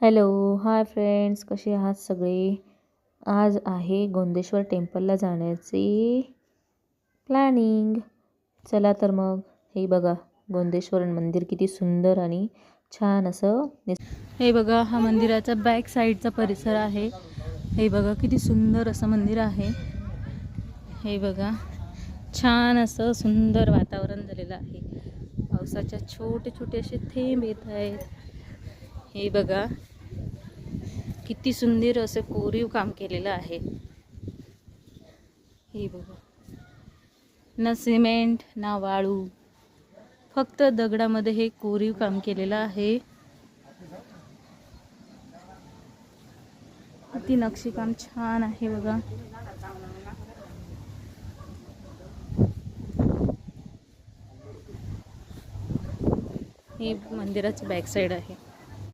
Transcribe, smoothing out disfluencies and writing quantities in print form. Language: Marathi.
हॅलो, हाय फ्रेंड्स, कसे आहात सगळे? आज आहे गोंदेश्वर टेम्पलला जाण्याचे प्लॅनिंग. चला तर मग. हे बघा, गोंदेश्वर मंदिर किती सुंदर आणि छान असं हे बघा, हा मंदिराचा बॅक साईडचा परिसर आहे. हे बघा किती सुंदर असं मंदिर आहे. हे बघा, छान असं सुंदर वातावरण झालेलं आहे. पावसाच्या छोटे छोटे असे थेंब येत आहेत. हे बघा, किती सुंदर असं कोरीव काम केलेलं आहे. हे बघा, ना सिमेंट ना वाळू, फक्त दगडामध्ये हे कोरीव काम केलेलं आहे. किती नक्षीकाम छान आहे बघा. हे मंदिराचं बॅक साईड आहे.